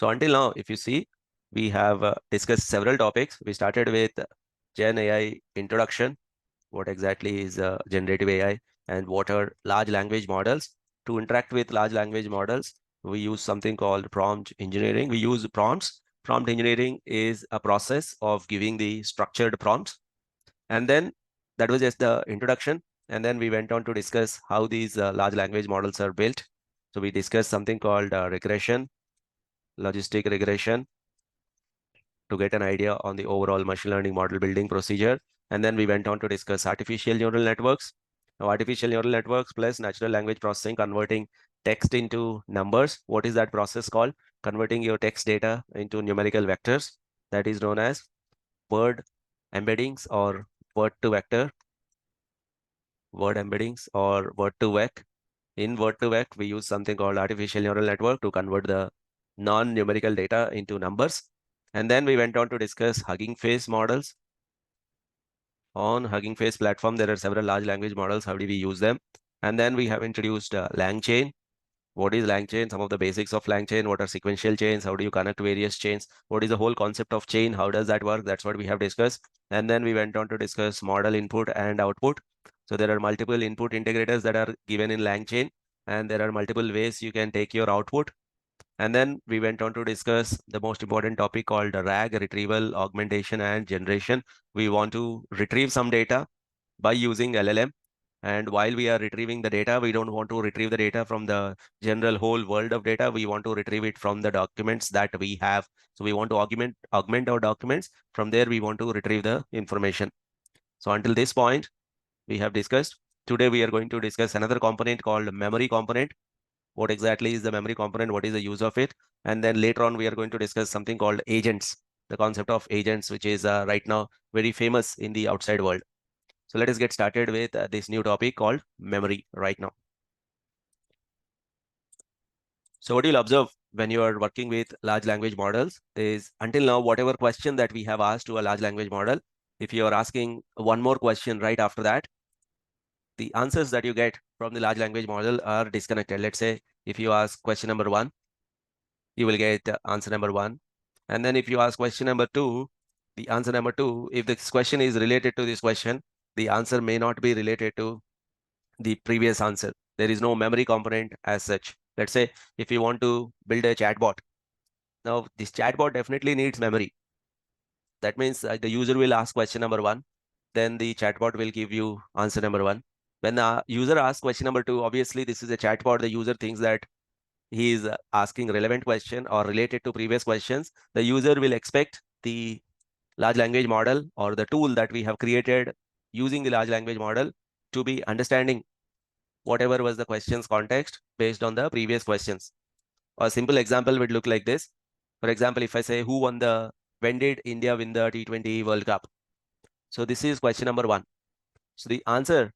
So until now, if you see, we have discussed several topics. We started with Gen AI introduction. What exactly is generative AI and what are large language models? To interact with large language models, we use something called prompt engineering. We use prompts. Prompt engineering is a process of giving the structured prompts. And then that was just the introduction. And then we went on to discuss how these large language models are built. So we discussed something called regression, logistic regression, to get an idea on the overall machine learning model building procedure. And then we went on to discuss artificial neural networks. Now, artificial neural networks plus natural language processing, converting text into numbers. What is that process called? Converting your text data into numerical vectors. That is known as word embeddings or word to vector, word embeddings or word to vec. In word to vec, we use something called artificial neural network to convert the non-numerical data into numbers. And then we went on to discuss Hugging Face models. On Hugging Face platform, there are several large language models. How do we use them? And then we have introduced Langchain. What is Langchain? Some of the basics of Langchain. What are sequential chains? How do you connect various chains? What is the whole concept of chain? How does that work? That's what we have discussed. And then we went on to discuss model input and output. So there are multiple input integrators that are given in Langchain, and there are multiple ways you can take your output. And then we went on to discuss the most important topic called RAG, retrieval, augmentation, and generation. We want to retrieve some data by using LLM. And while we are retrieving the data, we don't want to retrieve the data from the general whole world of data. We want to retrieve it from the documents that we have. So we want to augment our documents. From there, we want to retrieve the information. So until this point, we have discussed. Today, we are going to discuss another component called memory component. What exactly is the memory component? What is the use of it? And then later on, we are going to discuss something called agents, the concept of agents, which is right now very famous in the outside world. So let us get started with this new topic called memory right now. So what you'll observe when you are working with large language models is, until now, whatever question that we have asked to a large language model, if you are asking one more question right after that, the answers that you get from the large language model are disconnected. Let's say if you ask question number 1, you will get answer number 1. And then if you ask question number 2, the answer number 2, if this question is related to this question, the answer may not be related to the previous answer. There is no memory component as such. Let's say if you want to build a chatbot. Now, this chatbot definitely needs memory. That means the user will ask question number 1, then the chatbot will give you answer number 1. When the user asks question number 2, obviously this is a chatbot. The user thinks that he is asking relevant question or related to previous questions. The user will expect the large language model or the tool that we have created using the large language model to be understanding whatever was the question's context based on the previous questions. A simple example would look like this. For example, if I say when did India win the T20 World Cup? So this is question number 1. So the answer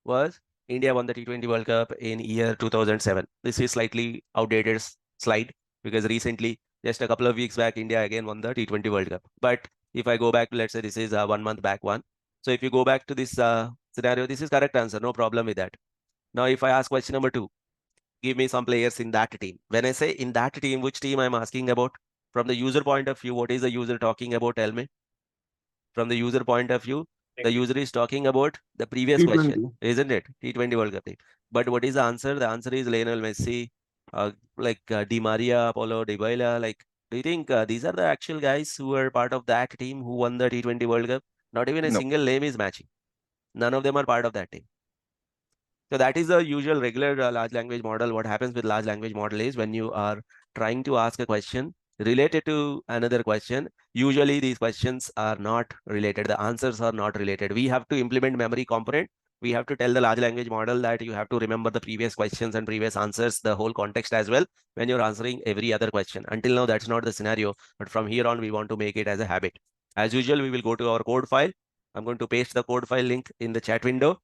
was India won the T20 World Cup in year 2007. This is slightly outdated slide because recently, just a couple of weeks back, India again won the T20 World Cup. But if I go back, let's say this is 1 month back one. So if you go back to this scenario, this is correct answer. No problem with that. Now, if I ask question number 2, give me some players in that team. When I say in that team, which team I'm asking about? From the user point of view, what is the user talking about? Tell me. From the user point of view, the user is talking about the previous question, T20. isn't it? T20 World Cup team. But what is the answer? The answer is Lionel Messi, Di Maria, Apollo Dybala. Like, do you think these are the actual guys who were part of that team who won the T20 World Cup? Not even a No. single name is matching. None of them are part of that team. So that is the usual regular large language model. What happens with large language model is when you are trying to ask a question related to another question, usually these questions are not related. The answers are not related. We have to implement memory component. We have to tell the large language model that you have to remember the previous questions and previous answers, the whole context as well, when you're answering every other question. Until now, that's not the scenario. But from here on, we want to make it as a habit. As usual, we will go to our code file. I'm going to paste the code file link in the chat window.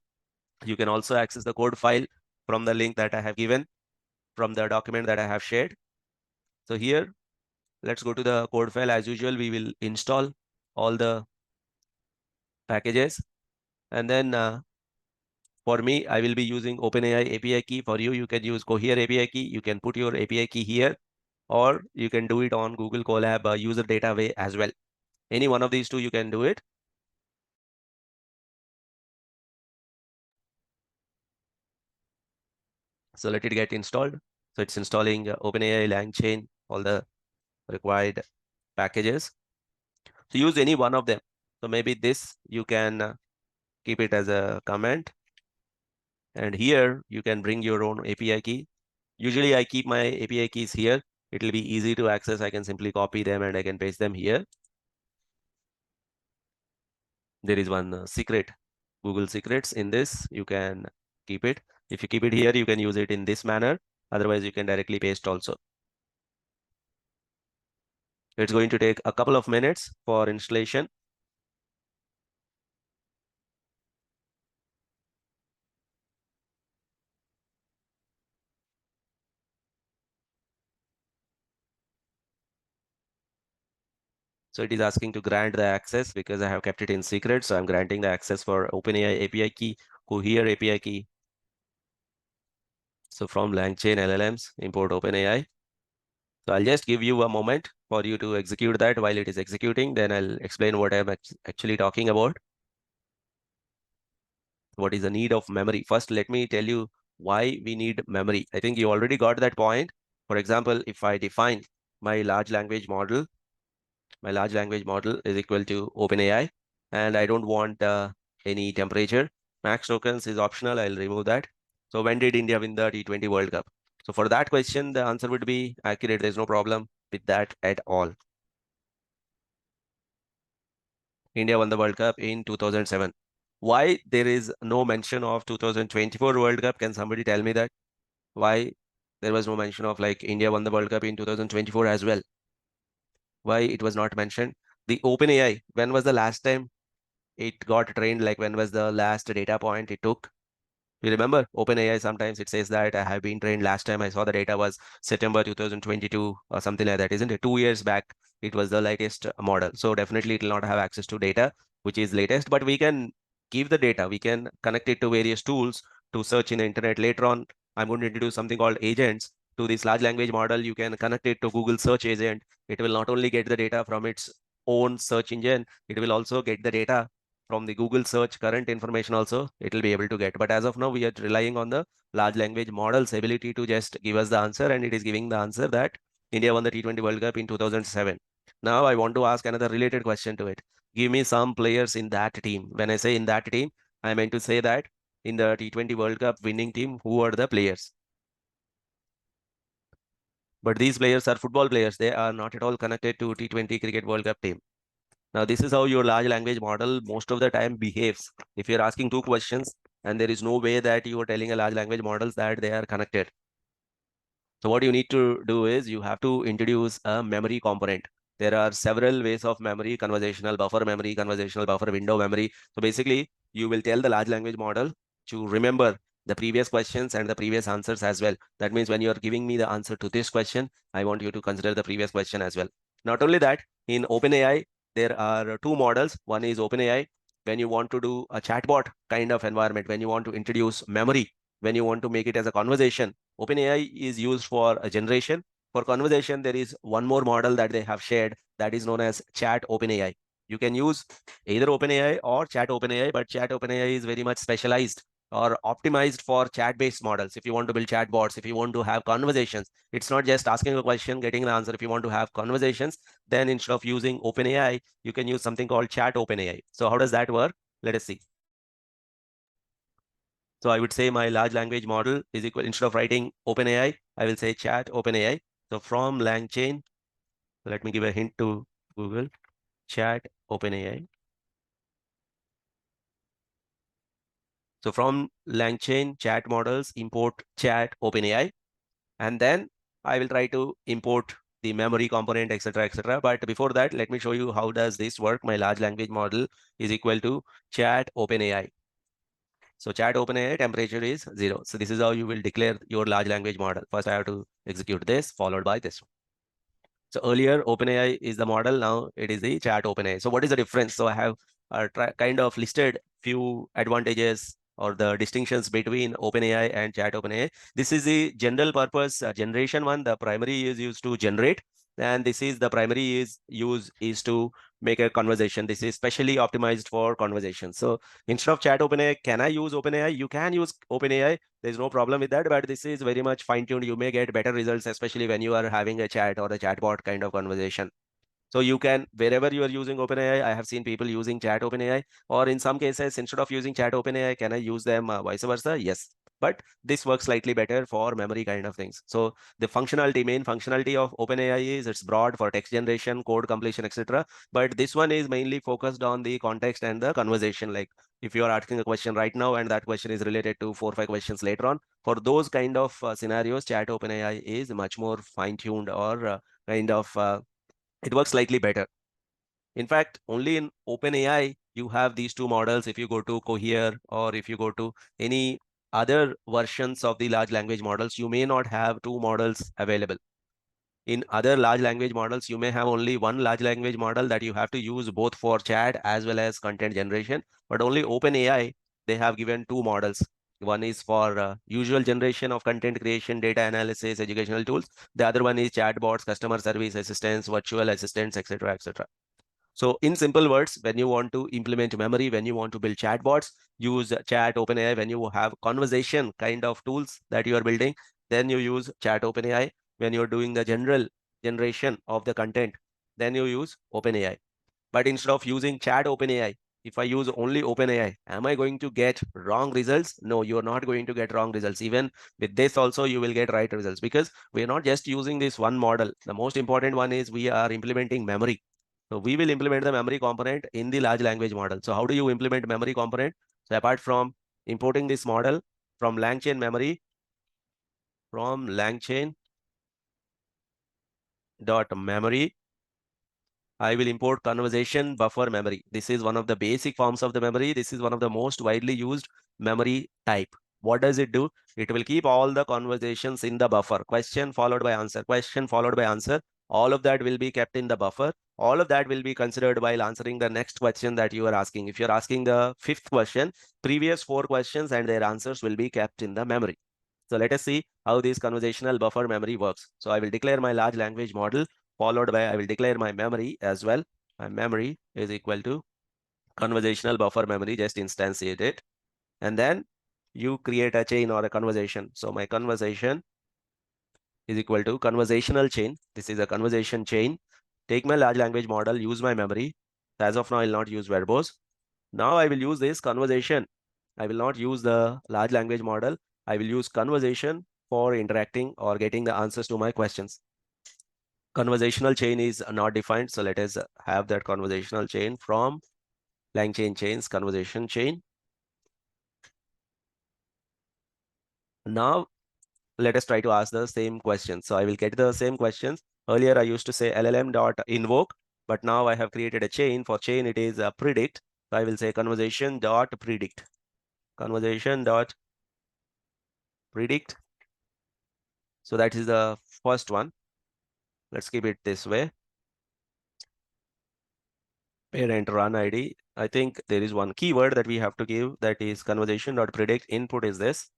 You can also access the code file from the link that I have given from the document that I have shared. So here, let's go to the code file. As usual, we will install all the packages. And then for me, I will be using OpenAI API key. For you, you can use Cohere API key. You can put your API key here. or you can do it on Google Colab user data way as well. Any one of these two, you can do it. So let it get installed. So it's installing OpenAI, Langchain, all the required packages. So use any one of them. So maybe this you can keep it as a comment. And here you can bring your own API key. Usually I keep my API keys here. It will be easy to access. I can simply copy them and I can paste them here. There is one secret, Google Secrets in this. You can keep it. If you keep it here, you can use it in this manner. Otherwise, you can directly paste also. It's going to take a couple of minutes for installation. So it is asking to grant the access because I have kept it in secret. So I'm granting the access for OpenAI API key, Cohere API key. So from Langchain LLMs, import OpenAI. So I'll just give you a moment for you to execute that. While it is executing, then I'll explain what I'm actually talking about. What is the need of memory? First, let me tell you why we need memory. I think you already got that point. For example, if I define my large language model, my large language model is equal to OpenAI, and I don't want any temperature. Max tokens is optional. I'll remove that. So when did India win the T20 World Cup? So for that question, the answer would be accurate. There's no problem with that at all. India won the World Cup in 2007. Why there is no mention of 2024 World Cup? Can somebody tell me that? Why there was no mention of like India won the World Cup in 2024 as well? Why it was not mentioned? The OpenAI, when was the last time it got trained? Like when was the last data point it took? You remember OpenAI, sometimes it says that I have been trained. Last time I saw the data was September 2022 or something like that, isn't it? 2 years back, it was the latest model. So definitely it will not have access to data, which is latest, but we can give the data. We can connect it to various tools to search in the internet. Later on, I'm going to introduce something called agents to this large language model. You can connect it to Google search agent. It will not only get the data from its own search engine, it will also get the data from the Google search current information also it will be able to get. But as of now, we are relying on the large language model's ability to just give us the answer, and it is giving the answer that India won the T20 World Cup in 2007. Now I want to ask another related question to it. Give me some players in that team. When I say in that team, I meant to say that in the T20 World Cup winning team, who are the players? But these players are football players. They are not at all connected to T20 Cricket World Cup team. Now, this is how your large language model most of the time behaves. If you're asking two questions and there is no way that you are telling a large language models that they are connected. So what you need to do is you have to introduce a memory component. There are several ways of memory: conversational buffer memory, conversational buffer window memory. So basically, you will tell the large language model to remember the previous questions and the previous answers as well. That means when you are giving me the answer to this question, I want you to consider the previous question as well. Not only that, in OpenAI, there are two models. One is OpenAI, when you want to do a chatbot kind of environment, when you want to introduce memory, when you want to make it as a conversation. OpenAI is used for a generation. For conversation, there is one more model that they have shared that is known as ChatOpenAI. You can use either OpenAI or ChatOpenAI, but ChatOpenAI is very much specialized or optimized for chat-based models. If you want to build chatbots, if you want to have conversations, it's not just asking a question, getting the answer. If you want to have conversations, then instead of using OpenAI, you can use something called ChatOpenAI. So how does that work? Let us see. So I would say my large language model is equal, instead of writing OpenAI, I will say chat OpenAI. So from Langchain, let me give a hint to Google, chat OpenAI. So from Langchain chat models, import chat OpenAI. And then I will try to import the memory component, etc., etc. But before that, let me show you how does this work. My large language model is equal to chat OpenAI. So chat OpenAI temperature is 0. So this is how you will declare your large language model. First, I have to execute this, followed by this one. So earlier, OpenAI is the model. Now it is the chat OpenAI. So what is the difference? So I have kind of listed few advantages or the distinctions between OpenAI and ChatOpenAI. This is the general purpose generation one. The primary is used to generate, and this is the primary is to make a conversation. This is specially optimized for conversation. So instead of ChatOpenAI, can I use OpenAI? You can use OpenAI. There's no problem with that, but this is very much fine-tuned. You may get better results, especially when you are having a chat or a chatbot kind of conversation. So you can, wherever you are using OpenAI, I have seen people using Chat OpenAI, or in some cases, instead of using Chat OpenAI, can I use them vice versa? Yes. But this works slightly better for memory kind of things. So the functionality, main functionality of OpenAI is it's broad for text generation, code completion, etc. But this one is mainly focused on the context and the conversation. Like if you are asking a question right now and that question is related to 4 or 5 questions later on, for those kind of scenarios, Chat OpenAI is much more fine-tuned or kind of it works slightly better. In fact, only in OpenAI, you have these two models. If you go to Cohere or if you go to any other versions of the large language models, you may not have two models available. In other large language models, you may have only one large language model that you have to use both for chat as well as content generation. But only OpenAI, they have given two models. One is for usual generation of content creation, data analysis, educational tools. The other one is chatbots, customer service assistants, virtual assistants, etc., etc. So in simple words, when you want to implement memory, when you want to build chatbots, use Chat OpenAI. When you have conversation kind of tools that you are building, then you use Chat OpenAI. When you're doing the general generation of the content, then you use OpenAI. But instead of using Chat OpenAI, if I use only OpenAI, am I going to get wrong results? No, you're not going to get wrong results. Even with this also, you will get right results because we're not just using this one model. The most important one is we are implementing memory. So we will implement the memory component in the large language model. So how do you implement memory component? So apart from importing this model from Langchain memory, from Langchain dot memory, I will import conversation buffer memory. This is one of the basic forms of the memory. This is one of the most widely used memory type. What does it do? It will keep all the conversations in the buffer. Question followed by answer, question followed by answer. All of that will be kept in the buffer. All of that will be considered while answering the next question that you are asking. If you're asking the fifth question, previous 4 questions and their answers will be kept in the memory. So let us see how this conversational buffer memory works. So I will declare my large language model, followed by I will declare my memory as well. My memory is equal to conversational buffer memory, just instantiate it. And then you create a chain or a conversation. So my conversation is equal to conversational chain. This is a conversation chain. Take my large language model, use my memory. As of now, I'll not use verbose. Now I will use this conversation. I will not use the large language model. I will use conversation for interacting or getting the answers to my questions. Conversational chain is not defined. So let us have that conversational chain from Langchain chains, conversation chain. Now let us try to ask the same question. So I will get the same questions. Earlier I used to say LLM dot invoke, but now I have created a chain. For chain, it is a predict. So I will say conversation dot predict. Conversation dot predict. So that is the first one. Let's keep it this way. Parent run ID. I think there is one keyword that we have to give, that is conversation.predict. Input is this.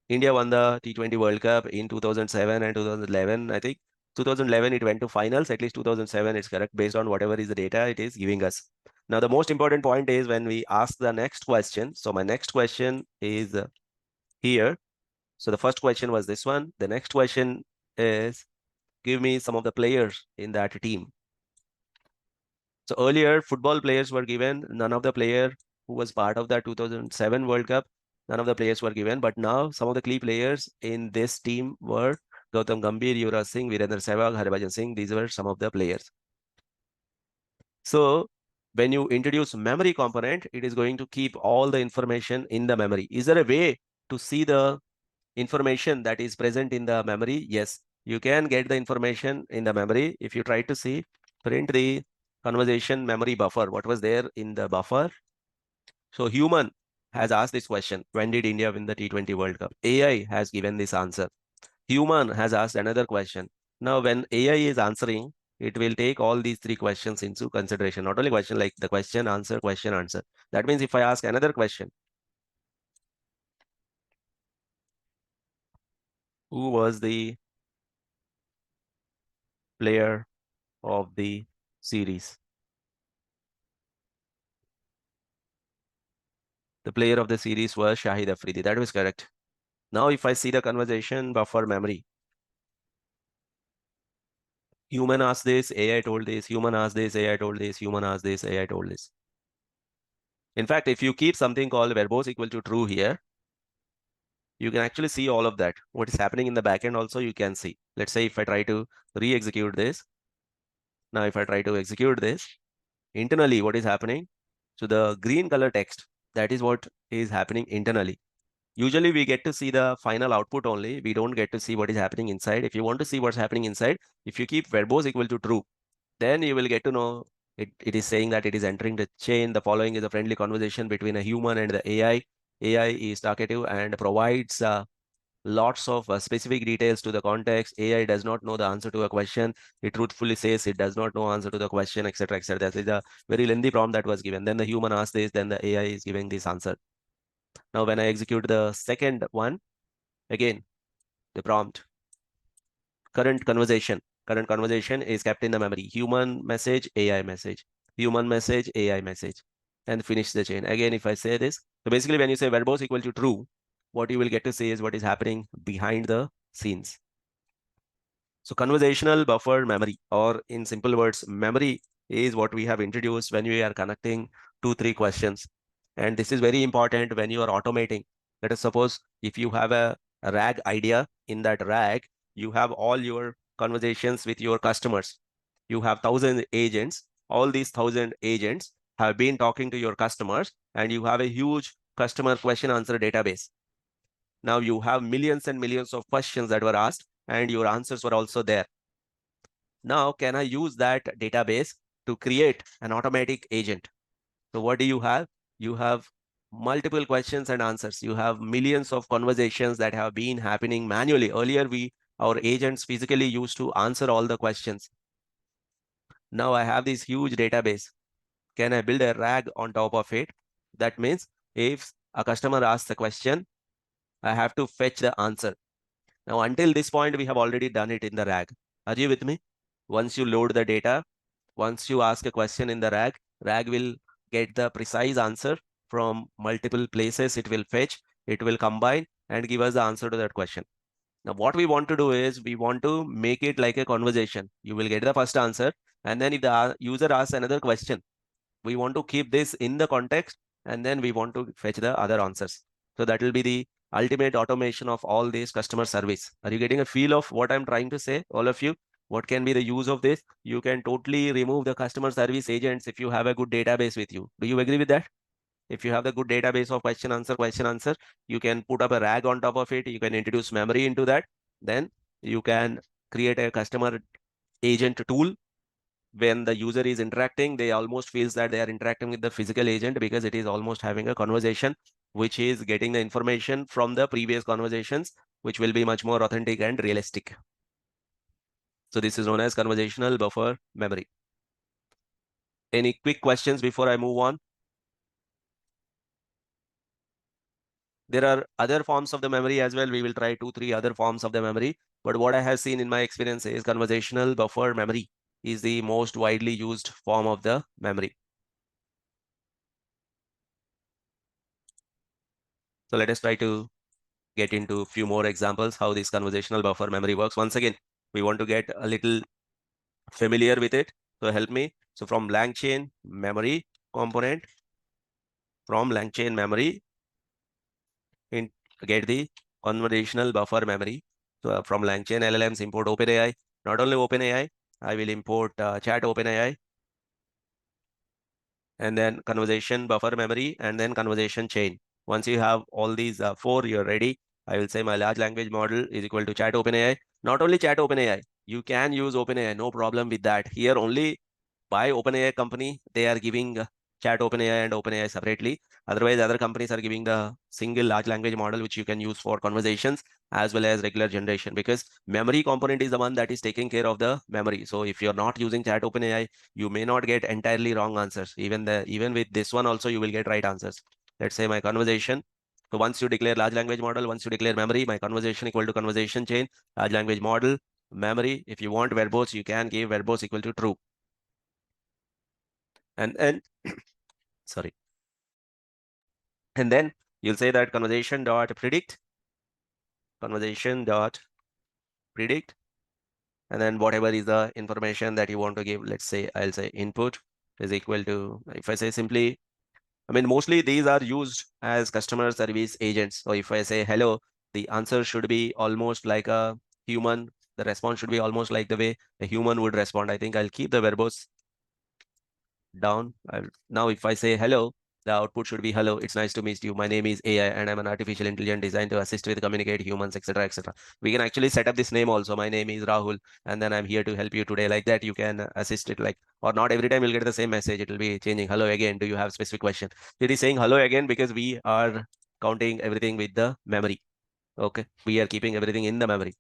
India won the T20 World Cup in 2007 and 2011. I think 2011 it went to finals. At least 2007 is correct based on whatever is the data it is giving us. Now the most important point is when we ask the next question. So my next question is here. So the first question was this one. The next question is, give me some of the players in that team. So earlier, football players were given. None of the player who was part of that 2007 World Cup, none of the players were given. But now some of the key players in this team were Gautam Gambhir, Yuvraj Singh, Virender Sehwag, Harbhajan Singh. These were some of the players. So when you introduce memory component, it is going to keep all the information in the memory. Is there a way to see the information that is present in the memory? Yes, you can get the information in the memory. If you try to see, print the conversation memory buffer, what was there in the buffer? So human has asked this question, when did India win the T20 World Cup? AI has given this answer. Human has asked another question. Now when AI is answering, it will take all these three questions into consideration. Not only question like the question, answer, question, answer. That means if I ask another question, who was the player of the series? The player of the series was Shahid Afridi. That was correct. Now, if I see the conversation buffer memory, human asked this, AI told this, human asked this, AI told this, human asked this, AI told this. In fact, if you keep something called verbose equal to true here, you can actually see all of that. What is happening in the backend also you can see. Let's say if I try to re-execute this. Now, if I try to execute this, internally what is happening? So the green color text, that is what is happening internally. Usually we get to see the final output only. We don't get to see what is happening inside. If you want to see what's happening inside, if you keep verbose equal to true, then you will get to know it is saying that it is entering the chain. The following is a friendly conversation between a human and the AI. AI is talkative and provides lots of specific details to the context. AI does not know the answer to a question. It truthfully says it does not know answer to the question, etc., etc. That is a very lengthy prompt that was given. Then the human asks this, then the AI is giving this answer. Now, when I execute the second one, again, the prompt, current conversation is kept in the memory. Human message, AI message, human message, AI message, and finish the chain. Again, if I say this, so basically when you say verbose equal to true, what you will get to see is what is happening behind the scenes. So conversational buffer memory, or in simple words, memory is what we have introduced when we are connecting 2, 3 questions. And this is very important when you are automating. Let us suppose if you have a RAG idea, in that RAG, you have all your conversations with your customers. You have 1,000 agents. All these 1,000 agents have been talking to your customers, and you have a huge customer question answer database. Now you have millions and millions of questions that were asked, and your answers were also there. Now, can I use that database to create an automatic agent? So what do you have? You have multiple questions and answers. You have millions of conversations that have been happening manually. Earlier, our agents physically used to answer all the questions. Now I have this huge database. Can I build a RAG on top of it? That means if a customer asks a question, I have to fetch the answer. Now, until this point, we have already done it in the RAG. Are you with me? Once you load the data, once you ask a question in the RAG will get the precise answer from multiple places. It will fetch, it will combine, and give us the answer to that question. Now, what we want to do is we want to make it like a conversation. You will get the first answer, and then if the user asks another question, we want to keep this in the context, and then we want to fetch the other answers. So that will be the ultimate automation of all this customer service. Are you getting a feel of what I'm trying to say, all of you? What can be the use of this? You can totally remove the customer service agents if you have a good database with you. Do you agree with that? If you have the good database of question answer, you can put up a RAG on top of it. You can introduce memory into that. Then you can create a customer agent tool. When the user is interacting, they almost feels that they are interacting with the physical agent, because it is almost having a conversation, which is getting the information from the previous conversations, which will be much more authentic and realistic. So this is known as conversational buffer memory. Any quick questions before I move on? There are other forms of the memory as well. We will try 2, 3 other forms of the memory. But what I have seen in my experience is conversational buffer memory is the most widely used form of the memory. So let us try to get into a few more examples how this conversational buffer memory works. Once again, we want to get a little familiar with it. So help me. So from Langchain memory component, from Langchain memory, in get the conversational buffer memory. So from Langchain LLMs, import OpenAI. Not only OpenAI, I will import ChatOpenAI, and then conversation buffer memory, and then conversation chain. Once you have all these 4, you're ready. I will say my large language model is equal to ChatOpenAI. Not only ChatOpenAI, you can use OpenAI, no problem with that. Here only by OpenAI company, they are giving ChatOpenAI and OpenAI separately. Otherwise, other companies are giving the single large language model which you can use for conversations as well as regular generation, because memory component is the one that is taking care of the memory. So if you're not using ChatOpenAI, you may not get entirely wrong answers. Even with this one also, you will get right answers. Let's say my conversation. So once you declare large language model, once you declare memory, my conversation equal to conversation chain, large language model, memory. If you want verbose, you can give verbose equal to true. And sorry. And then you'll say that conversation dot predict, and then whatever is the information that you want to give. Let's say I'll say input is equal to, if I say simply, I mean, mostly these are used as customer service agents. So if I say hello, the answer should be almost like a human. The response should be almost like the way a human would respond. I think I'll keep the verbose down. Now, if I say hello, the output should be hello. It's nice to meet you. My name is AI, and I'm an artificial intelligence designed to assist with communicate humans, etc., etc. We can actually set up this name also. My name is Rahul, and then I'm here to help you today. Like that, you can assist it like, or not every time you'll get the same message. It will be changing. Hello again. Do you have specific question? It is saying hello again because we are counting everything with the memory. Okay, we are keeping everything in the memory.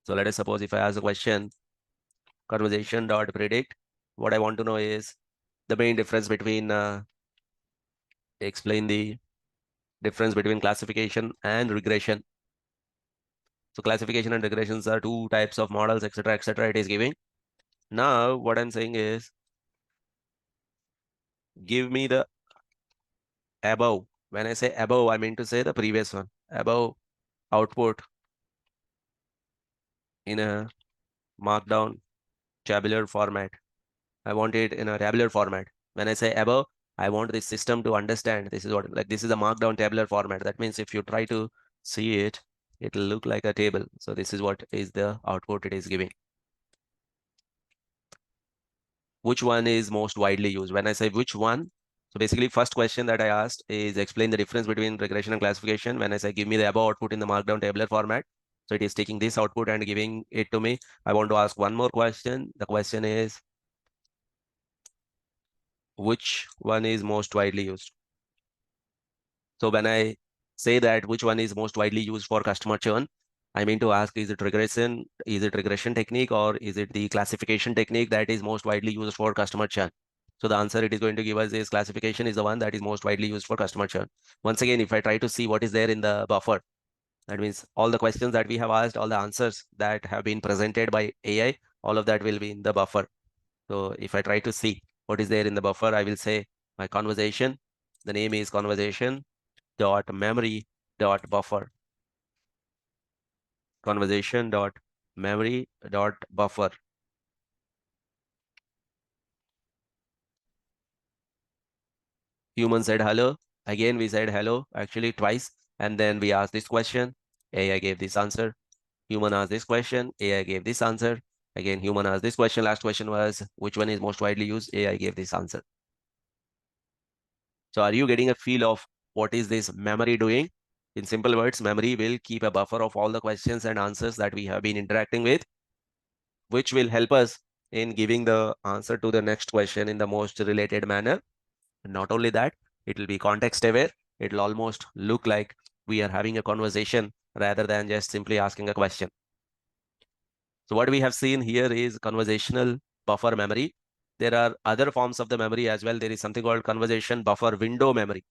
So let us suppose if I ask a question, conversation dot predict. What I want to know is the main difference between explain the difference between classification and regression. So classification and regressions are two types of models, etc., etc. It is giving. Now, what I'm saying is, give me the above. When I say above, I mean to say the previous one. Above output in a markdown tabular format. I want it in a tabular format. When I say above, I want the system to understand this is what, like, this is a markdown tabular format. That means if you try to see it, it will look like a table. So this is what is the output it is giving. Which one is most widely used? When I say which one, so basically first question that I asked is explain the difference between regression and classification. When I say give me the above output in the markdown tabular format, so it is taking this output and giving it to me. I want to ask one more question. The question is, which one is most widely used? So when I say that which one is most widely used for customer churn, I mean to ask, is it regression technique, or is it the classification technique that is most widely used for customer churn? So the answer it is going to give us is classification is the one that is most widely used for customer churn. Once again, if I try to see what is there in the buffer, that means all the questions that we have asked, all the answers that have been presented by AI, all of that will be in the buffer. So if I try to see what is there in the buffer, I will say my conversation, the name is conversation dot memory dot buffer, conversation dot memory dot buffer. Human said hello. Again, we said hello actually twice. And then we asked this question. AI gave this answer. Human asked this question. AI gave this answer. Again, human asked this question. Last question was, which one is most widely used? AI gave this answer. So are you getting a feel of what is this memory doing? In simple words, memory will keep a buffer of all the questions and answers that we have been interacting with, which will help us in giving the answer to the next question in the most related manner. Not only that, it will be context aware. It will almost look like we are having a conversation rather than just simply asking a question. So what we have seen here is conversational buffer memory. There are other forms of the memory as well. There is something called conversation buffer window memory.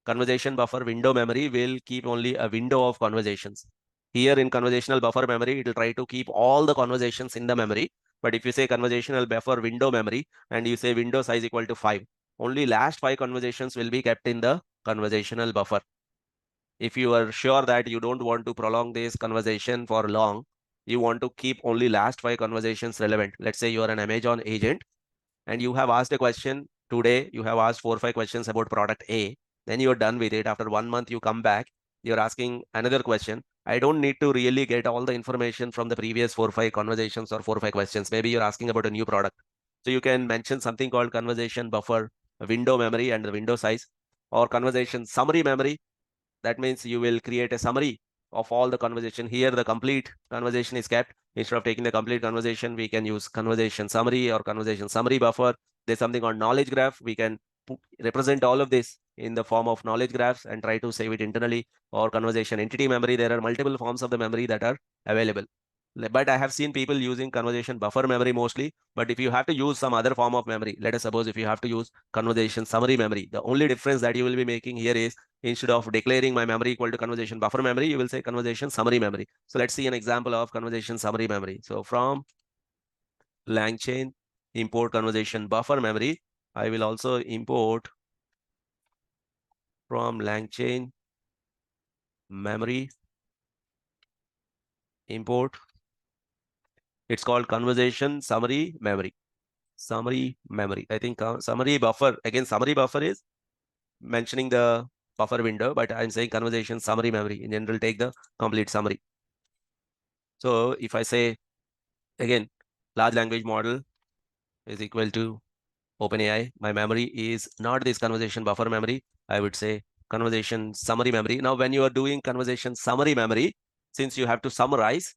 Conversation buffer window memory will keep only a window of conversations. Here in conversational buffer memory, it will try to keep all the conversations in the memory. But if you say conversational buffer window memory and you say window size equal to 5, only last 5 conversations will be kept in the conversational buffer. If you are sure that you don't want to prolong this conversation for long, you want to keep only last 5 conversations relevant. Let's say you are an Amazon agent and you have asked a question today, you have asked 4 or 5 questions about product A, then you're done with it. After 1 month, you come back, you're asking another question. I don't need to really get all the information from the previous 4 or 5 conversations or 4 or 5 questions. Maybe you're asking about a new product. So you can mention something called conversation buffer, window memory, and the window size, or conversation summary memory. That means you will create a summary of all the conversation. Here, the complete conversation is kept. Instead of taking the complete conversation, we can use conversation summary or conversation summary buffer. There's something on knowledge graph. We can represent all of this in the form of knowledge graphs and try to save it internally, or conversation entity memory. There are multiple forms of the memory that are available. But I have seen people using conversation buffer memory mostly. But if you have to use some other form of memory, let us suppose if you have to use conversation summary memory, the only difference that you will be making here is instead of declaring my memory equal to conversation buffer memory, you will say conversation summary memory. So let's see an example of conversation summary memory. So from Langchain, import conversation buffer memory. I will also import from Langchain memory, import. It's called conversation summary memory. Summary memory. I think summary buffer. Again, summary buffer is mentioning the buffer window, but I'm saying conversation summary memory. In general, take the complete summary. So if I say again, large language model is equal to OpenAI. My memory is not this conversation buffer memory. I would say conversation summary memory. Now, when you are doing conversation summary memory, since you have to summarize,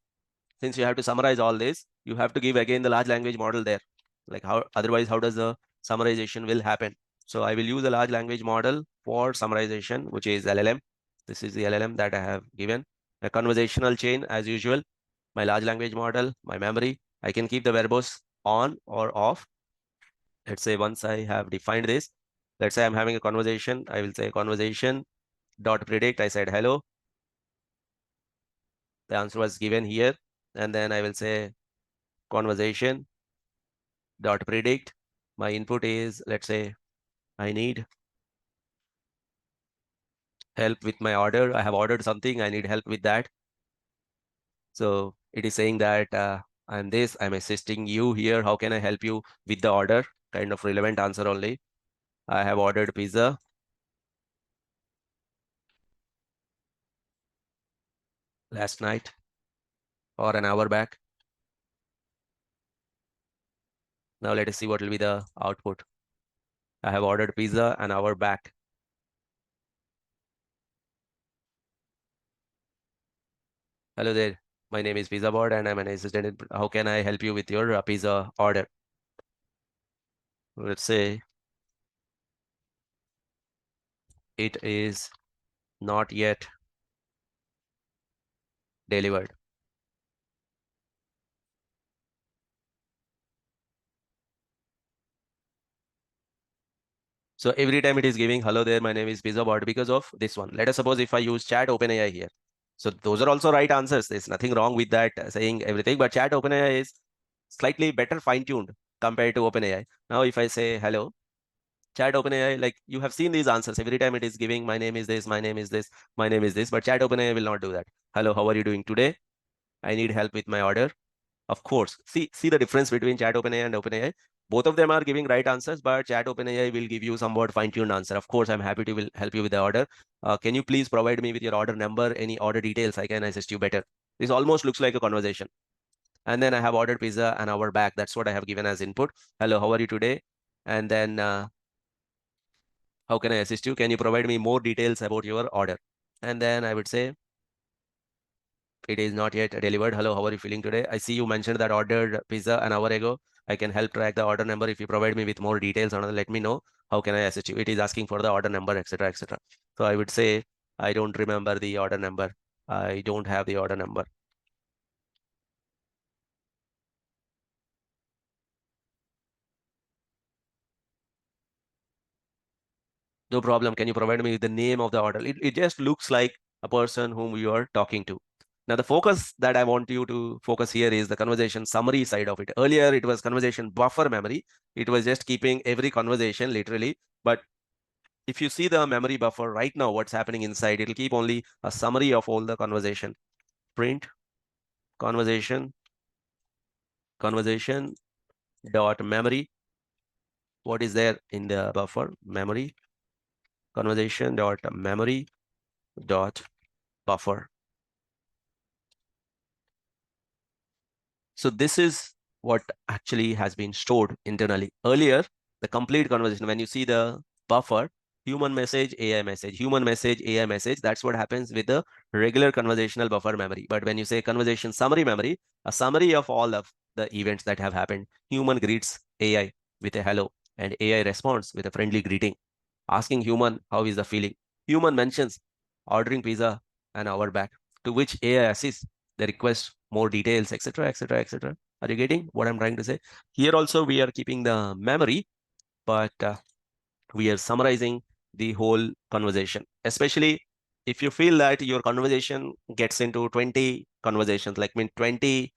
all this, you have to give again the large language model there. Like how, otherwise, how does the summarization will happen? So I will use a large language model for summarization, which is LLM. This is the LLM that I have given. A conversational chain as usual. My large language model, my memory. I can keep the verbose on or off. Let's say once I have defined this, let's say I'm having a conversation. I will say conversation dot predict. I said hello. The answer was given here. And then I will say conversation dot predict. My input is, let's say, I need help with my order. I have ordered something. I need help with that. So it is saying that I'm assisting you here. How can I help you with the order? Kind of relevant answer only. I have ordered pizza last night or an hour back. Now let us see what will be the output. I have ordered pizza an hour back. Hello there. My name is PizzaBot and I'm an assistant. How can I help you with your pizza order? Let's say it is not yet delivered. So every time it is giving, hello there, my name is PizzaBot because of this one. Let us suppose if I use ChatOpenAI here. So those are also right answers. There's nothing wrong with that saying everything, but ChatOpenAI is slightly better fine-tuned compared to OpenAI. Now, if I say hello, ChatOpenAI, like you have seen these answers. Every time it is giving, my name is this, my name is this, my name is this, but ChatOpenAI will not do that. Hello, how are you doing today? I need help with my order. Of course, see the difference between ChatOpenAI and OpenAI. Both of them are giving right answers, but ChatOpenAI will give you somewhat fine-tuned answer. Of course, I'm happy to will help you with the order. Can you please provide me with your order number, any order details? I can assist you better. This almost looks like a conversation. And then I have ordered pizza an hour back. That's what I have given as input. Hello, how are you today? And then how can I assist you? Can you provide me more details about your order? And then I would say it is not yet delivered. Hello, how are you feeling today? I see you mentioned that ordered pizza an hour ago. I can help track the order number if you provide me with more details on it. Let me know. How can I assist you? It is asking for the order number, etc., etc. So I would say I don't remember the order number. I don't have the order number. No problem. Can you provide me with the name of the order? It just looks like a person whom you are talking to. Now, the focus that I want you to focus here is the conversation summary side of it. Earlier, it was conversation buffer memory. It was just keeping every conversation literally. But if you see the memory buffer right now, what's happening inside, it'll keep only a summary of all the conversation. Print conversation, conversation dot memory. What is there in the buffer? Memory, conversation dot memory dot buffer. So this is what actually has been stored internally. Earlier, the complete conversation, when you see the buffer, human message, AI message, human message, AI message, that's what happens with the regular conversational buffer memory. But when you say conversation summary memory, a summary of all of the events that have happened, human greets AI with a hello. and AI responds with a friendly greeting, asking human how is the feeling. Human mentions ordering pizza an hour back, to which AI assists the request more details, etc., etc., etc. Are you getting what I'm trying to say? Here also we are keeping the memory, but we are summarizing the whole conversation. Especially if you feel that your conversation gets into 20 conversations, like mean 20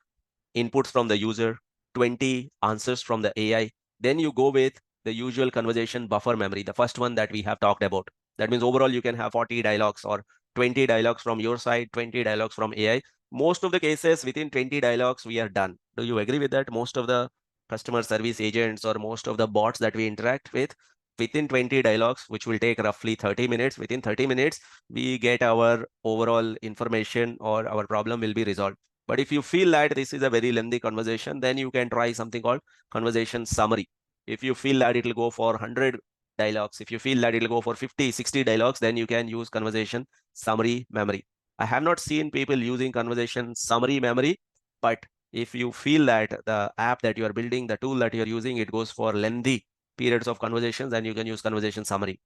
inputs from the user, 20 answers from the AI. Then you go with the usual conversation buffer memory, the first one that we have talked about. That means overall you can have 40 dialogues or 20 dialogues from your side, 20 dialogues from AI. Most of the cases within 20 dialogues, we are done. Do you agree with that? Most of the customer service agents or most of the bots that we interact with, within 20 dialogues, which will take roughly 30 minutes, within 30 minutes, we get our overall information or our problem will be resolved. But if you feel that this is a very lengthy conversation, then you can try something called conversation summary. If you feel that it will go for 100 dialogues, if you feel that it will go for 50, 60 dialogues, then you can use conversation summary memory. I have not seen people using conversation summary memory, but if you feel that the app that you are building, the tool that you're using, it goes for lengthy periods of conversations, then you can use conversation summary.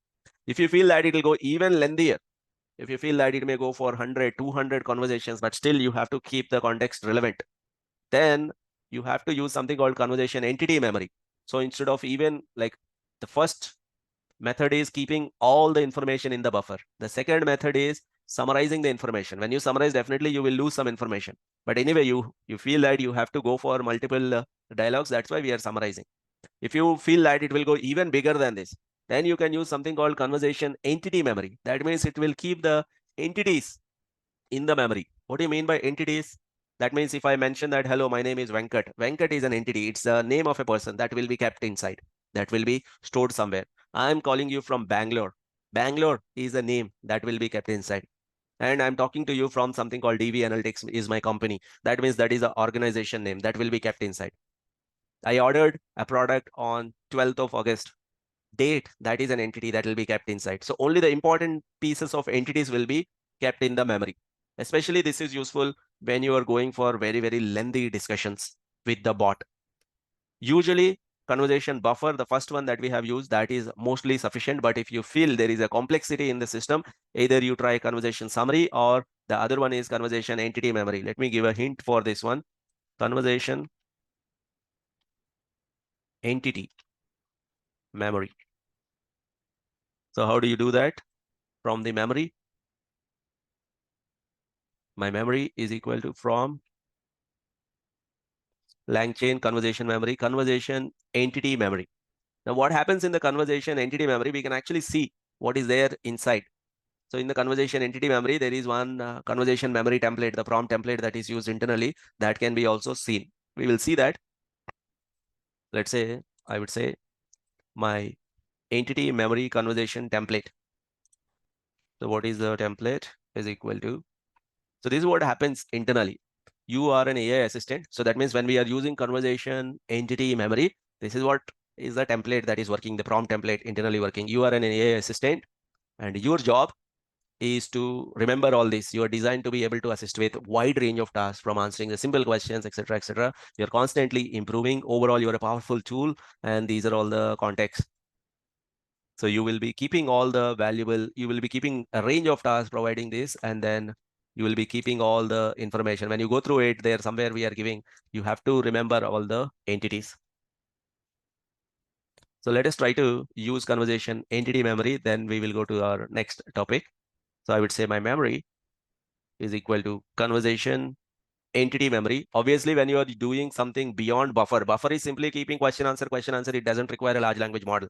If you feel that it will go even lengthier, if you feel that it may go for 100, 200 conversations, but still you have to keep the context relevant, then you have to use something called conversation entity memory. So instead of even like the first method is keeping all the information in the buffer. The second method is summarizing the information. When you summarize, definitely you will lose some information. But anyway, you feel that you have to go for multiple dialogues. That's why we are summarizing. If you feel that it will go even bigger than this, then you can use something called conversation entity memory. That means it will keep the entities in the memory. What do you mean by entities? That means if I mention that, hello, my name is Venkat. Venkat is an entity. It's the name of a person that will be kept inside, that will be stored somewhere. I'm calling you from Bangalore. Bangalore is a name that will be kept inside. And I'm talking to you from something called DV Analytics is my company. That means that is an organization name that will be kept inside. I ordered a product on 12th of August. Date, that is an entity that will be kept inside. So only the important pieces of entities will be kept in the memory. Especially this is useful when you are going for very, very lengthy discussions with the bot. Usually conversation buffer, the first one that we have used, that is mostly sufficient. But if you feel there is a complexity in the system, either you try conversation summary or the other one is conversation entity memory. Let me give a hint for this one. Conversation entity memory. So how do you do that? From the memory, my memory is equal to from Langchain conversation memory, conversation entity memory. Now, what happens in the conversation entity memory, we can actually see what is there inside. So in the conversation entity memory, there is one conversation memory template, the prompt template that is used internally that can be also seen. We will see that. Let's say, I would say my entity memory conversation template. So what is the template is equal to. So this is what happens internally. You are an AI assistant. So that means when we are using conversation entity memory, this is what is the template that is working, the prompt template internally working. You are an AI assistant and your job is to remember all this. You are designed to be able to assist with wide range of tasks from answering the simple questions, etc., etc. You're constantly improving. Overall, you're a powerful tool, and these are all the contexts. So you will be keeping all the valuable, you will be keeping a range of tasks providing this, and then you will be keeping all the information. When you go through it, there somewhere we are giving, you have to remember all the entities. So let us try to use conversation entity memory. Then we will go to our next topic. So I would say my memory is equal to conversation entity memory. Obviously, when you are doing something beyond buffer is simply keeping question, answer, question, answer. It doesn't require a large language model.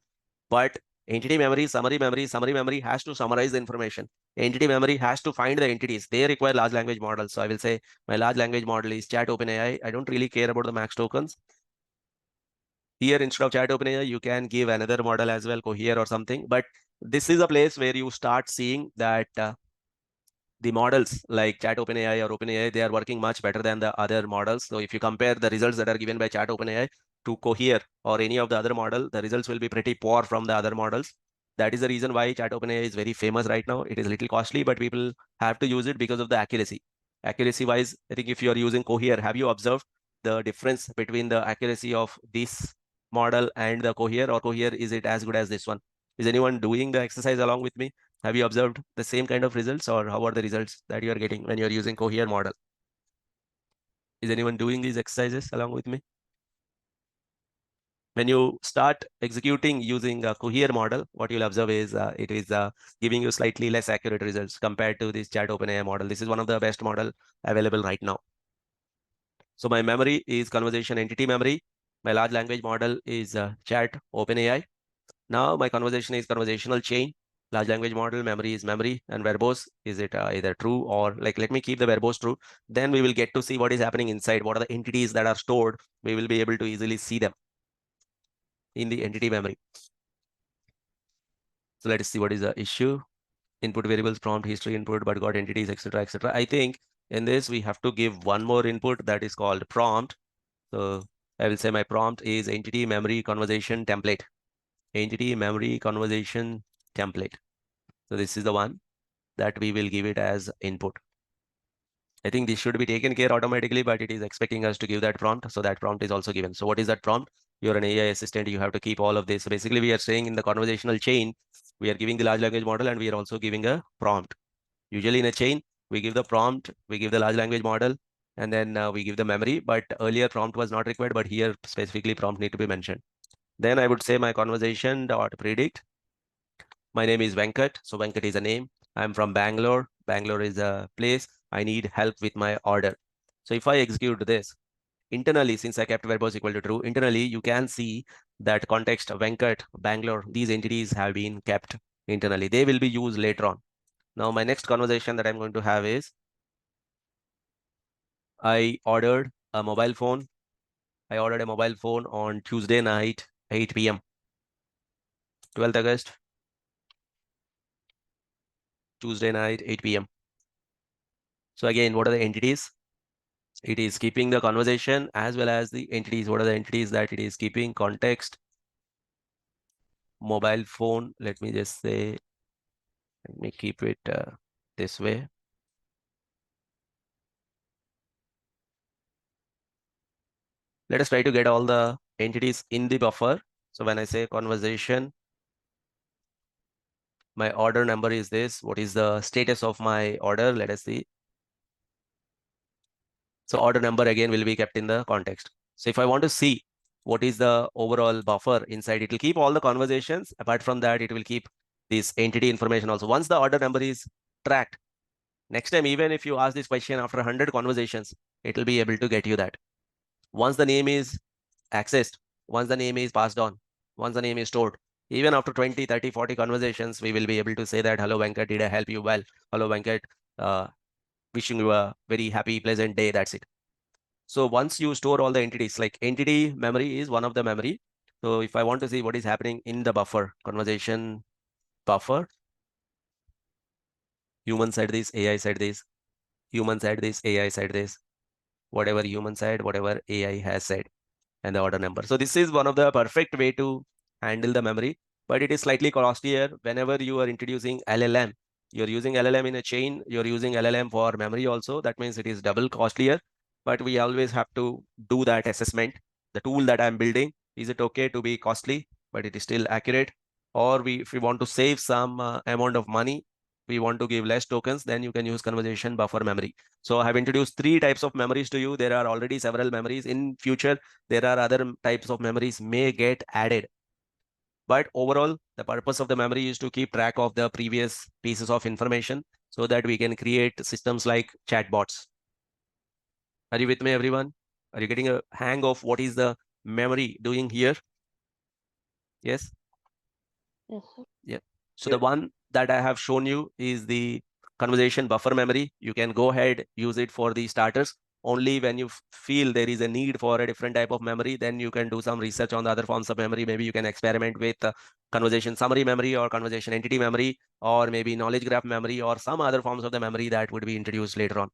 But entity memory, summary memory has to summarize the information. Entity memory has to find the entities. They require large language models. So I will say my large language model is ChatOpenAI. I don't really care about the max tokens. Here, instead of ChatOpenAI, you can give another model as well, Cohere or something. But this is a place where you start seeing that the models like ChatOpenAI or OpenAI, they are working much better than the other models. So if you compare the results that are given by ChatOpenAI to Cohere or any of the other model, the results will be pretty poor from the other models. That is the reason why ChatOpenAI is very famous right now. It is a little costly, but people have to use it because of the accuracy. Accuracy wise, I think if you are using Cohere, have you observed the difference between the accuracy of this model and the Cohere, or Cohere, is it as good as this one? Is anyone doing the exercise along with me? Have you observed the same kind of results, or how are the results that you are getting when you are using Cohere model? Is anyone doing these exercises along with me? When you start executing using a Cohere model, what you'll observe is it is giving you slightly less accurate results compared to this ChatOpenAI model. This is one of the best model available right now. So my memory is conversation entity memory. My large language model is ChatOpenAI. Now my conversation is conversational chain. Large language model memory is memory, and verbose, is it either true or like, let me keep the verbose true. Then we will get to see what is happening inside. What are the entities that are stored? We will be able to easily see them in the entity memory. So let's see what is the issue. Input variables, prompt, history input, but got entities, etc., etc. I think in this we have to give one more input that is called prompt. So I will say my prompt is entity memory conversation template. Entity memory conversation template. So this is the one that we will give it as input. I think this should be taken care automatically, but it is expecting us to give that prompt. So that prompt is also given. So what is that prompt? You're an AI assistant. You have to keep all of this. So basically, we are saying in the conversational chain, we are giving the large language model and we are also giving a prompt. Usually in a chain, we give the prompt, we give the large language model, and then we give the memory. But earlier prompt was not required, but here specifically prompt need to be mentioned. Then I would say my conversation dot predict. My name is Venkat. So Venkat is a name. I'm from Bangalore. Bangalore is a place. I need help with my order. So if I execute this, internally, since I kept verbose equal to true, internally you can see that context Venkat, Bangalore, these entities have been kept internally. They will be used later on. Now my next conversation that I'm going to have is, I ordered a mobile phone. I ordered a mobile phone on Tuesday night, 8 p.m. 12th August, Tuesday night, 8 p.m. So again, what are the entities? It is keeping the conversation as well as the entities. What are the entities that it is keeping? Context, mobile phone. Let me just say, let me keep it this way. Let us try to get all the entities in the buffer. So when I say conversation, my order number is this. What is the status of my order? Let us see. So order number again will be kept in the context. So if I want to see what is the overall buffer inside, it will keep all the conversations. Apart from that, it will keep this entity information also. Once the order number is tracked, next time, even if you ask this question after 100 conversations, it will be able to get you that. Once the name is accessed, once the name is passed on, once the name is stored, even after 20, 30, 40 conversations, we will be able to say that, hello, Venkat, did I help you well? Hello, Venkat, wishing you a very happy, pleasant day. That's it. So once you store all the entities, like entity memory is one of the memory. So if I want to see what is happening in the buffer, conversation buffer, human said this, AI said this, human said this, AI said this, whatever human said, whatever AI has said, and the order number. So this is one of the perfect way to handle the memory, but it is slightly costlier whenever you are introducing LLM. You're using LLM in a chain, you're using LLM for memory also. That means it is double costlier, but we always have to do that assessment. The tool that I'm building, is it okay to be costly, but it is still accurate? Or if we want to save some amount of money, we want to give less tokens, then you can use conversation buffer memory. So I have introduced 3 types of memories to you. There are already several memories. In future, there are other types of memories may get added. But overall, the purpose of the memory is to keep track of the previous pieces of information so that we can create systems like chatbots. Are you with me, everyone? Are you getting a hang of what is the memory doing here? Yes? Yes, sir. Yeah. So the one that I have shown you is the conversation buffer memory. You can go ahead, use it for the starters. Only when you feel there is a need for a different type of memory, then you can do some research on the other forms of memory. Maybe you can experiment with conversation summary memory or conversation entity memory, or maybe knowledge graph memory or some other forms of the memory that would be introduced later on.